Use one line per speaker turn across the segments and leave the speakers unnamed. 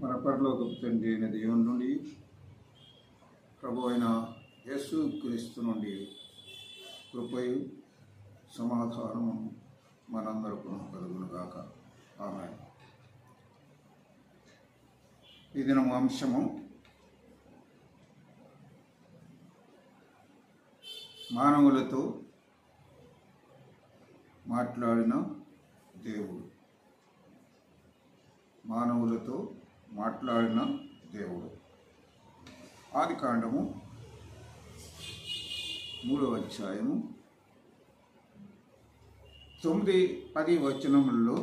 మన పరలోకపు తండ్రి అయిన దేవుని నుండి ప్రభు అయిన యేసు క్రీస్తు నుండి కృపయు సమాధానము మనందరకు కలుగునుగాక. ఆమేన్. ఈ దినము అంశము మానవులతో మాట్లాడిన దేవుడు. మానవులతో మాట్లాడిన దేవుడు. ఆదికాండము 3వ అధ్యాయము 9-10 వచనములలో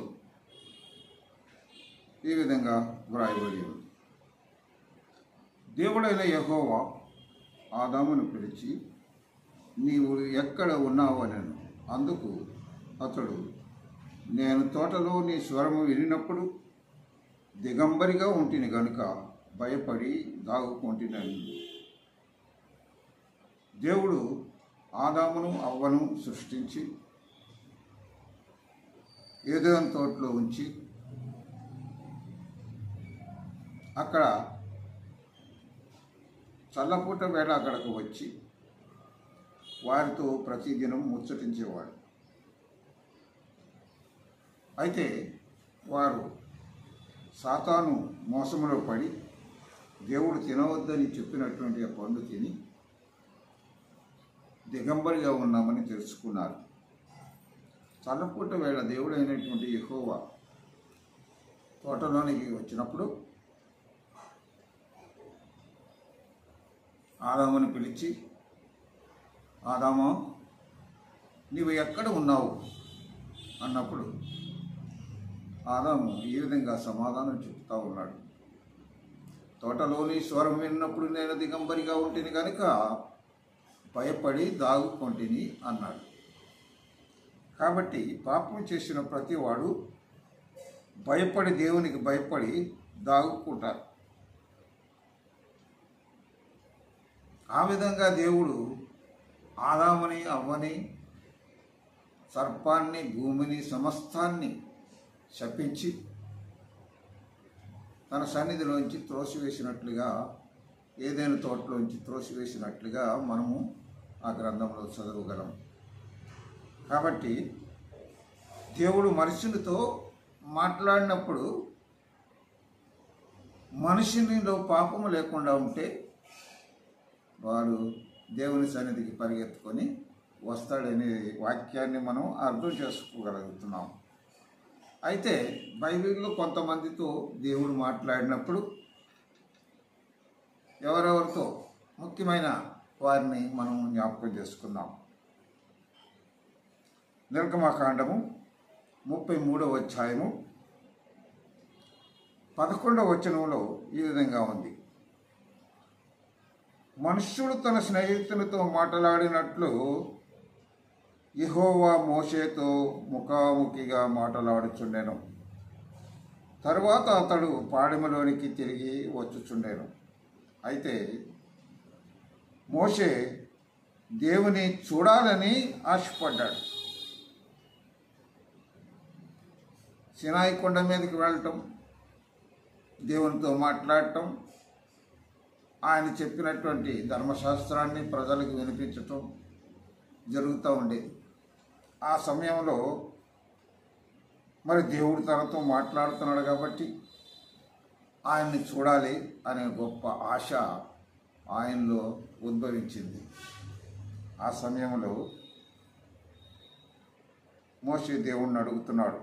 ఈ విధంగా వ్రాయబడి ఉంది. దేవుడైన యెహోవా ఆదామును పిలిచి, నీవు ఎక్కడ ఉన్నావనెను. అందుకు అతడు, నేను తోటలో నీ స్వరము వినినప్పుడు దిగంబరిగా ఉంటిని గనుక భయపడి దాగుకుంటున్నాను. దేవుడు ఆదామును అవ్వను సృష్టించి ఏదెను తోటలో ఉంచి అక్కడ చల్లపూట వేళ అక్కడకు వచ్చి వారితో ప్రతిదినం ముచ్చటించేవాడు. అయితే వారు సాతాను మోసములో పడి దేవుడు తినవద్దని చెప్పినటువంటి ఆ పండు తిని దిగంబరిగా ఉన్నామని తెలుసుకున్నారు. చల్లపూట వేళ దేవుడు అయినటువంటి యెహోవా తోటలోనికి వచ్చినప్పుడు ఆదామును పిలిచి, ఆదామా, నీవు ఎక్కడ ఉన్నావు అన్నప్పుడు ఆదాము ఈ విధంగా సమాధానం చెప్తా ఉన్నాడు. తోటలోని స్వరం విన్నప్పుడు నేను దిగంబరిగా ఉంటిని కనుక భయపడి దాగుకొంటిని అన్నాడు. కాబట్టి పాపం చేసిన ప్రతివాడు భయపడి దేవునికి భయపడి దాగుకుంటారు. ఆ విధంగా దేవుడు ఆదాముని అవ్వని సర్పాన్ని భూమిని సమస్తాన్ని శపించి తన సన్నిధిలోంచి త్రోసివేసినట్లుగా, ఏదైనా తోటలోంచి త్రోసివేసినట్లుగా మనము ఆ గ్రంథంలో చదవగలం. కాబట్టి దేవుడు మనుషులతో మాట్లాడినప్పుడు మనుషునిలో పాపము లేకుండా ఉంటే వారు దేవుని సన్నిధికి పరిగెత్తుకొని వస్తాడనే వాక్యాన్ని మనం అర్థం చేసుకోగలుగుతున్నాం. అయితే బైబిల్లో కొంతమందితో దేవుడు మాట్లాడినప్పుడు ఎవరెవరితో ముఖ్యమైన వారిని మనం జ్ఞాపకం చేసుకుందాం. నిర్గమకాండము 33వ అధ్యాయము 11వ వచనంలో ఈ విధంగా ఉంది. మనుష్యుడు తన స్నేహితునితో మాట్లాడినట్లు యెహోవా మోషేతో ముఖాముఖిగా మాట్లాడుచుండెను. తరువాత అతడు పాడెములోనికి తిరిగి వచ్చుచుండెను. అయితే మోషే దేవుని చూడాలని ఆశపడ్డాడు. సినాయి కొండ మీదకి వెళ్ళటం, దేవునితో మాట్లాడటం, ఆయన చెప్పినటువంటి ధర్మశాస్త్రాన్ని ప్రజలకు వినిపించటం జరుగుతూ ఉండేది. ఆ సమయంలో మరి దేవుడు తనతో మాట్లాడుతున్నాడు కాబట్టి ఆయన్ని చూడాలి అనే గొప్ప ఆశ ఆయనలో ఉద్భవించింది. ఆ సమయంలో మోషే దేవుణ్ణి అడుగుతున్నాడు.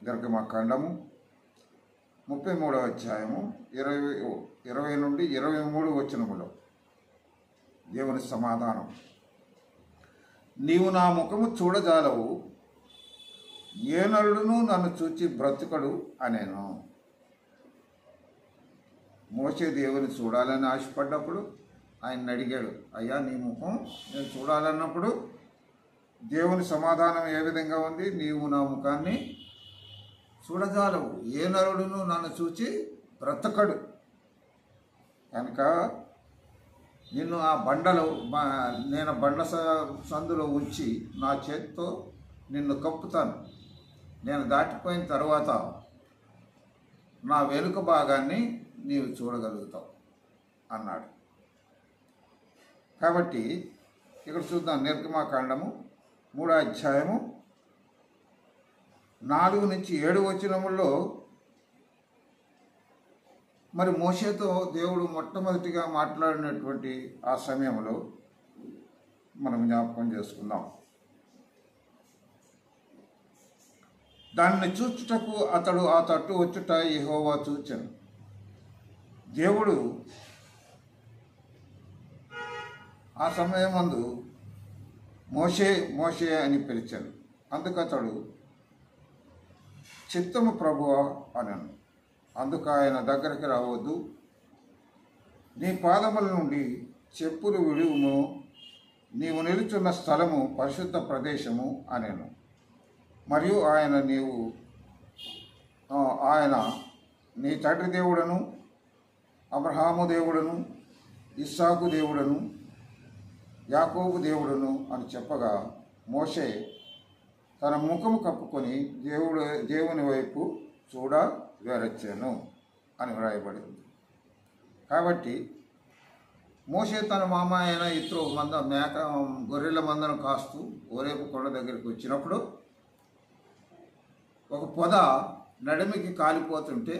నిర్గమకాండము 33వ అధ్యాయము 20 నుండి 23 వచనములో దేవుని సమాధానం, నీవు నా ముఖము చూడజాలవు, ఏ నరుడును నన్ను చూచి బ్రతుకడు అనేను. మోషే దేవుని చూడాలని ఆశపడ్డప్పుడు ఆయన అడిగాడు, అయ్యా నీ ముఖం నేను చూడాలన్నప్పుడు దేవుని సమాధానం ఏ విధంగా ఉంది? నీవు నా ముఖాన్ని చూడజాలవు, ఏ నరుడును నన్ను చూచి బ్రతకడు. కనుక నిన్ను ఆ బండలో నేను బండ సందులో ఉంచి నా చేతితో నిన్ను కప్పుతాను. నేను దాటిపోయిన తర్వాత నా వెనుక భాగాన్ని నీవు చూడగలుగుతావు అన్నాడు. కాబట్టి ఇక్కడ చూద్దాం, నిర్గమాకాండము 3వ అధ్యాయము 4 నుంచి 7 వచనముల్లో మరి మోషేతో దేవుడు మొట్టమొదటిగా మాట్లాడినటువంటి ఆ సమయంలో మనం జ్ఞాపకం చేసుకుందాం. దానిని చూచుటకు అతడు ఆ తట్టు వచ్చుట యెహోవా చూచెను. దేవుడు ఆ సమయమందు మోషే మోషే అని పిలిచాను. అందుకతడు చిత్తము ప్రభువా అనను. అందుకు ఆయన దగ్గరికి రావద్దు, నీ పాదముల నుండి చెప్పులు విడువుము, నీవు నిలుచున్న స్థలము పరిశుద్ధ ప్రదేశము అనెను. మరియు ఆయన నీ తండ్రి దేవుడను, అబ్రహాము దేవుడను, ఇస్సాకు దేవుడను, యాకోబు దేవుడును అని చెప్పగా మోషే తన ముఖము కప్పుకొని దేవుని వైపు చూడ వేరొచ్చాను అని వ్రాయబడింది. కాబట్టి మోషే తన మామ అయిన ఇత్రో గొర్రెల మందను కాస్తూ ఓరేపు కొండ దగ్గరికి వచ్చినప్పుడు ఒక పొద నడిమికి కాలిపోతుంటే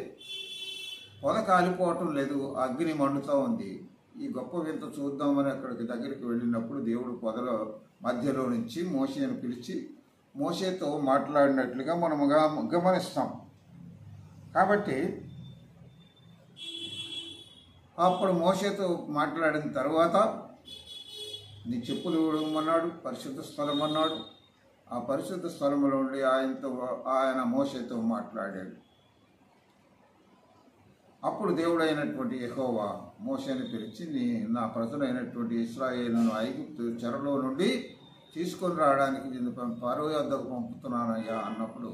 పొద కాలిపోవటం లేదు, అగ్ని మండుతూ ఉంది. ఈ గొప్ప వింత చూద్దామని అక్కడికి దగ్గరికి వెళ్ళినప్పుడు దేవుడు పొదల మధ్యలో నుంచి మోషేను పిలిచి మోషేతో మాట్లాడినట్లుగా మనము గమనిస్తాం. కాబట్టి అప్పుడు మోషేతో మాట్లాడిన తర్వాత నీ చెప్పులు ఇవ్వమన్నాడు, పరిశుద్ధ స్థలం అన్నాడు. ఆ పరిశుద్ధ స్థలంలో ఉండి ఆయన మోషేతో మాట్లాడాడు. అప్పుడు దేవుడైనటువంటి యెహోవా మోషేని పిలిచి నా ప్రజలైనటువంటి ఇశ్రాయేలును ఐగుప్తు చెరలో నుండి తీసుకొని రావడానికి నేను ఫరో వద్దకు పంపుతున్నానయ్యా అన్నప్పుడు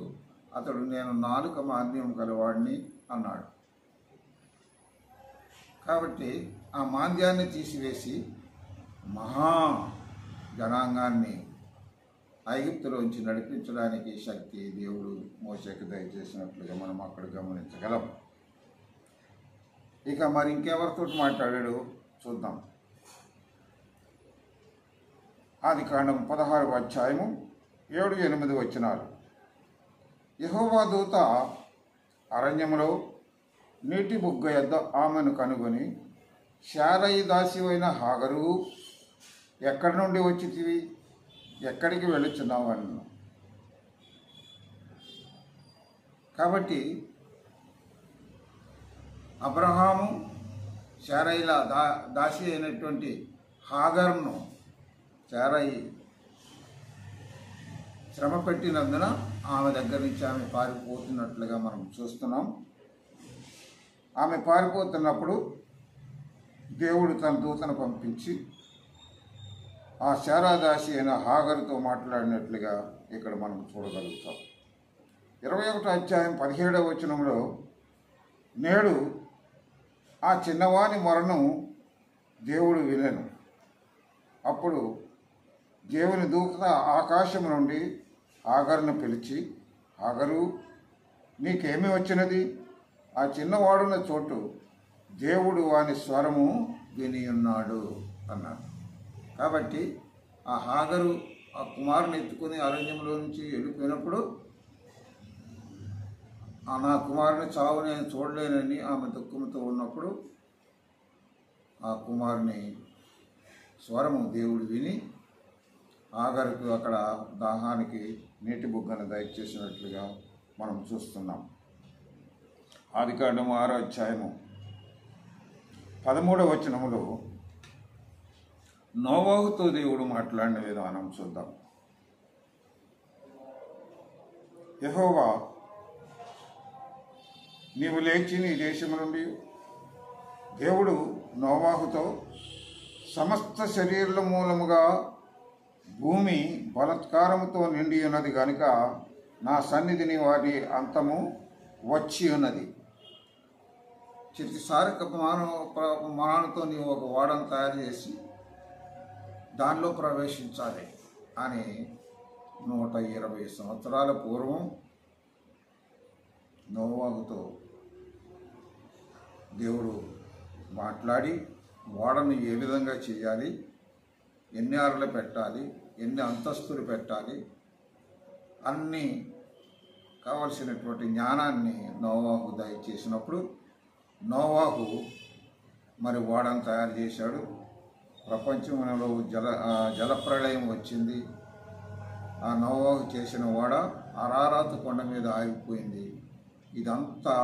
అతడు నేను నాలుక మాంద్యం గలవాడిని అన్నాడు. కాబట్టి ఆ మాంద్యాన్ని తీసివేసి మహా జనాంగాన్ని ఐగుప్తులోంచి నడిపించడానికి శక్తి దేవుడు మోషేకి దయచేసినట్లుగా మనం అక్కడ గమనించగలం. ఇక మరి ఇంకెవరితో మాట్లాడాడు చూద్దాం. ఆదికాండం 16వ అధ్యాయము 7-8 వచనాలు. యెహోవా దూత అరణ్యములో నీటి బుగ్గ యొద్ద ఆమెను కనుగొని, శారయి దాసివైన హాగరు, ఎక్కడి నుండి వచ్చితివి, ఎక్కడికి వెళ్ళుచున్నావు అన్నాను. కాబట్టి అబ్రహాము శారయిల దాసి అయినటువంటి హాగర్ను శారయి శ్రమ పెట్టినందున ఆమె దగ్గర నుంచి ఆమె పారిపోతున్నట్లుగా మనం చూస్తున్నాం. ఆమె పారిపోతున్నప్పుడు దేవుడు తన దూతను పంపించి ఆ శారాదాసి అయిన హాగరుతో మాట్లాడినట్లుగా ఇక్కడ మనం చూడగలుగుతాం. 21వ అధ్యాయం 17వ వచనంలో, నేడు ఆ చిన్నవాని మొరను దేవుడు వినెను. అప్పుడు దేవుని దూత ఆకాశం నుండి హాగరును పిలిచి, హాగరు, నీకేమి వచ్చినది? ఆ చిన్నవాడున్న చోటు దేవుడు వాని స్వరము విని ఉన్నాడు అన్నాడు. కాబట్టి ఆ హాగరు ఆ కుమారుని ఎత్తుకొని అరణ్యంలో నుంచి వెళ్ళిపోయినప్పుడు నా కుమారుని చావు నేను చూడలేనని ఆమె దుఃఖంతో ఉన్నప్పుడు ఆ కుమారుని స్వరము దేవుడు విని హాగరుకు అక్కడ దాహానికి నీటి బుగ్గను దయచేసినట్లుగా మనం చూస్తున్నాం. ఆదికాండము 6వ అధ్యాయము 13వ వచనములో నోవాహుతో దేవుడు మాట్లాడిన విధానం చూద్దాం. యెహోవా, నీవు లేచి నీ దేశము నుండి, దేవుడు నోవాహుతో, సమస్త శరీరుల మూలముగా భూమి బలత్కారముతో నిండి ఉన్నది కనుక నా సన్నిధిని వాటి అంతము వచ్చి ఉన్నది. ప్రతిసారి మానవుతో నీవు ఒక ఓడను తయారు చేసి దానిలో ప్రవేశించాలి అని 120 సంవత్సరాల పూర్వం నోవాహుతో దేవుడు మాట్లాడి ఓడను ఏ విధంగా చేయాలి, ఎన్ని అరలు పెట్టాలి, ఎన్ని అంతస్తులు పెట్టాలి, అన్నీ కావలసినటువంటి జ్ఞానాన్ని నోవాహు దయచేసినప్పుడు నోవాహు మరి ఓడను తయారు చేశాడు. ప్రపంచంలో జలప్రళయం వచ్చింది. ఆ నోవాహు చేసిన ఓడ అరారాతు కొండ మీద ఆగిపోయింది. ఇదంతా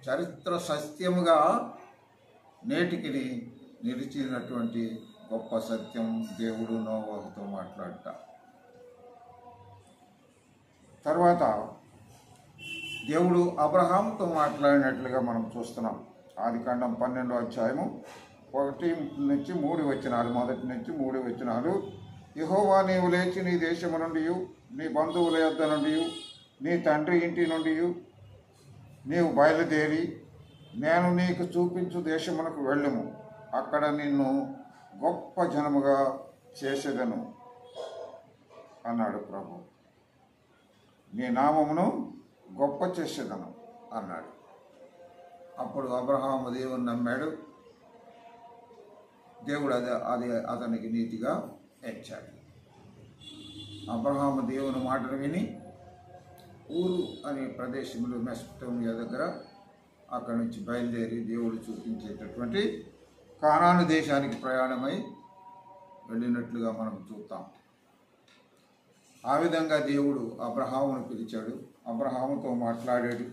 చరిత్ర సత్యముగా నేటికి నిలిచినటువంటి గొప్ప సత్యం. దేవుడు నోవాహుతో మాట్లాడట. తర్వాత దేవుడు అబ్రహాముతో మాట్లాడినట్లుగా మనం చూస్తున్నాం. ఆదికాండం 12వ అధ్యాయము 1-3 వచనాలు, మొదటి నుంచి 3 వచనాలు. యెహోవా, నీవు లేచి నీ దేశము నుండి, నీ బంధువుల యొద్ద నుండి, నీ తండ్రి ఇంటి నుండి నీవు బయలుదేరి నేను నీకు చూపించు దేశమునకు వెళ్ళుము. అక్కడ నిన్ను గొప్ప జనముగా చేసేదను అన్నాడు ప్రభు. నీ నామమును గొప్ప చేసేదను అన్నాడు. అప్పుడు అబ్రహాము దేవుని నమ్మాడు. దేవుడు అది అతనికి నీతిగా ఎంచాడు. అబ్రహాము దేవుని మాటను విని ఊరు అనే ప్రదేశంలో మెసొపొతామియా దగ్గర అక్కడి నుంచి బయలుదేరి దేవుడు చూపించేటటువంటి కానాను దేశానికి ప్రయాణమై వెళ్ళినట్లుగా మనం చూస్తాం. ఆ విధంగా దేవుడు అబ్రహామును పిలిచాడు, అబ్రహాముతో మాట్లాడాడు.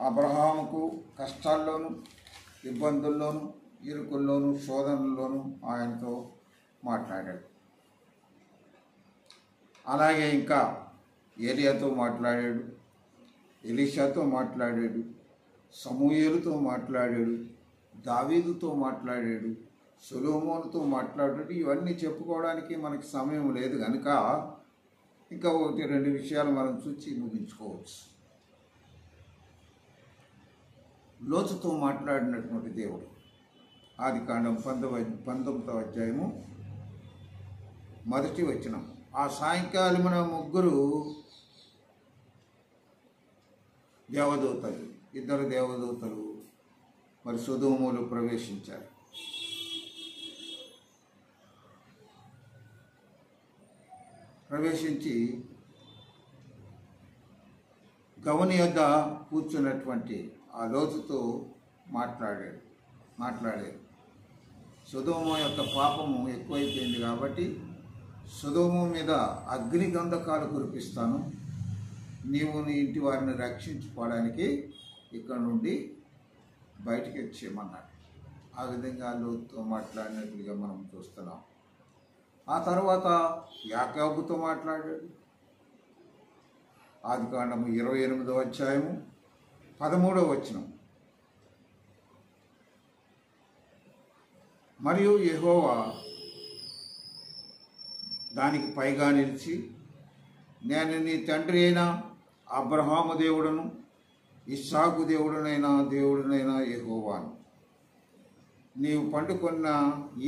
అబ్రహాముకు కష్టాల్లోనూ, ఇబ్బందుల్లోనూ, ఇరుకుల్లోనూ, శోధనల్లోనూ ఆయనతో మాట్లాడాడు. అలాగే ఇంకా ఏలియాతో మాట్లాడాడు, ఎలీషాతో మాట్లాడాడు, సమూయేలుతో మాట్లాడాడు, దావీదుతో మాట్లాడాడు, సొలొమోనుతో మాట్లాడాడు. ఇవన్నీ చెప్పుకోవడానికి మనకి సమయం లేదు కనుక ఇంకా 1-2 విషయాలు మనం చూసి ముగించుకోవచ్చు. లోతుతో మాట్లాడినటువంటి దేవుడు ఆదికాండం 19వ అధ్యాయము 1వ వచనం. ఆ సాయంకాలమున 3 దేవదూతలు, 2 దేవదూతలు మరి సొదొమలో ప్రవేశించారు. ప్రవేశించి గవని యొద్ద కూర్చున్నటువంటి ఆ లోతుతో మాట్లాడారు. సొదొమ యొక్క పాపము ఎక్కువైపోయింది కాబట్టి సొదొమ మీద అగ్ని గంధకాలు కురిపిస్తాను, నీవు నీ ఇంటి వారిని రక్షించుకోవడానికి ఇక్కడ నుండి బయటికి వచ్చేయమన్నాడు. ఆ విధంగా లోతుతో మాట్లాడినట్లుగా మనం చూస్తున్నాం. ఆ తర్వాత యాకోబుతో మాట్లాడాడు. ఆదికాండము 28వ అధ్యాయము 13వ వచనం. మరియు యెహోవా దానికి పైగా నిలిచి, నేను నీ తండ్రి అయిన అబ్రహాము దేవుడును, ఇస్సాకు దేవుడునైనా యెహోవాను. నీవు పండుకొన్న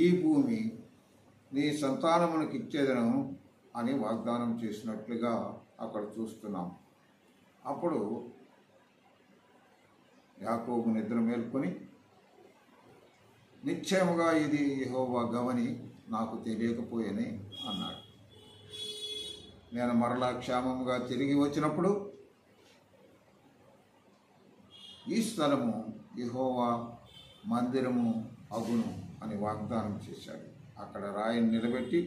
ఈ భూమి నీ సంతానమునికి ఇచ్చేదను అని వాగ్దానం చేసినట్లుగా అక్కడ చూస్తున్నాం. అప్పుడు యాకోబు నిద్ర మేల్కొని, నిశ్చయముగా ఇది యెహోవా గవని నాకు తెలియకపోయేనే అన్నాడు. నేను మరలా క్షేమముగా తిరిగి వచ్చినప్పుడు ఈ స్థలము యెహోవా మందిరము అగును అని వాగ్దానం చేశాడు. అక్కడ రాయిని నిలబెట్టి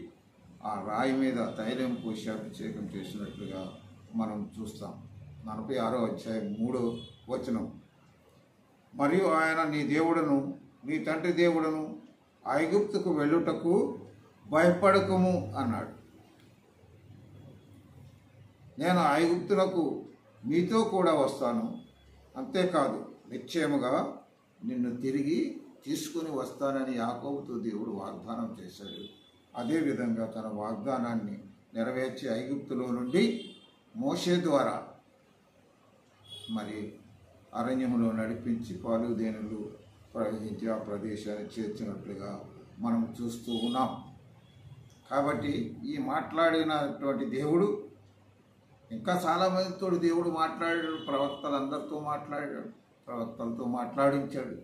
ఆ రాయి మీద తైలం పోసి అభిషేకం చేసినట్లుగా మనం చూస్తాం. 46వ అధ్యాయం 3వ వచనం. మరియు ఆయన నీ దేవుడును, నీ తండ్రి దేవుడును, ఐగుప్తుకు వెళ్ళుటకు భయపడకము అన్నాడు. నేను ఐగుప్తులకు నీతో కూడా వస్తాను, అంతేకాదు నిశ్చయముగా నిన్ను తిరిగి తీసుకుని వస్తానని యాకోబుతో దేవుడు వాగ్దానం చేశాడు. అదేవిధంగా తన వాగ్దానాన్ని నెరవేర్చి ఐగుప్తులో నుండి మోషే ద్వారా మరి అరణ్యములో నడిపించి పాలు దేనులు ప్రవహించి ఆ ప్రదేశాన్ని చేర్చినట్లుగా మనం చూస్తూ ఉన్నాం. కాబట్టి ఈ మాట్లాడినటువంటి దేవుడు ఇంకా చాలామందితో దేవుడు మాట్లాడాడు. ప్రవక్తలందరితో మాట్లాడాడు, ప్రవక్తలతో మాట్లాడించాడు.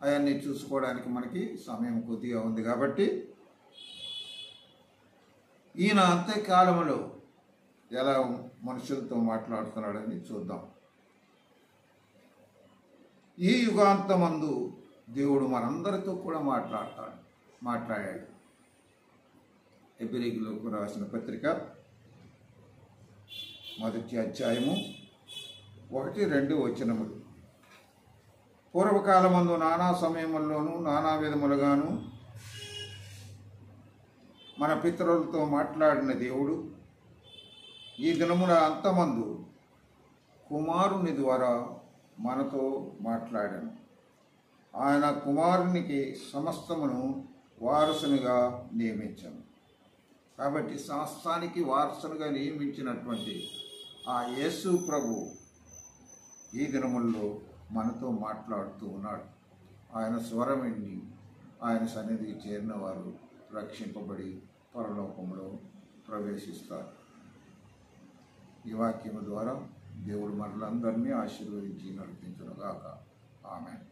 అవన్నీ చూసుకోవడానికి మనకి సమయం కొద్దిగా ఉంది కాబట్టి ఈయన అంత్యకాలంలో ఎలా మనుషులతో మాట్లాడుతున్నాడని చూద్దాం. ఈ యుగాంతమందు దేవుడు మనందరితో కూడా మాట్లాడాడు. హెబ్రీయులకు రాసిన పత్రిక 1వ అధ్యాయము 1-2 వచనములు. పూర్వకాలమందు నానా సమయముల్లోనూ నానా విధములుగాను మన పితరులతో మాట్లాడిన దేవుడు ఈ దినమున అంతమందు కుమారుని ద్వారా మనతో మాట్లాడాను. ఆయన కుమారునికి సమస్తమును వారసునిగా నియమించాను. కాబట్టి సమస్తానికి వారసునిగా నియమించినటువంటి ఆ యేసు ప్రభు ఈ దినముల్లో మనతో మాట్లాడుతూ ఉన్నాడు. ఆయన స్వరం విని ఆయన సన్నిధికి చేరిన వారు రక్షింపబడి పరలోకంలో ప్రవేశిస్తారు. ఈ వాక్యము ద్వారా దేవుడు మనలందరినీ ఆశీర్వదించి నడిపించునుగాక. ఆమేన్.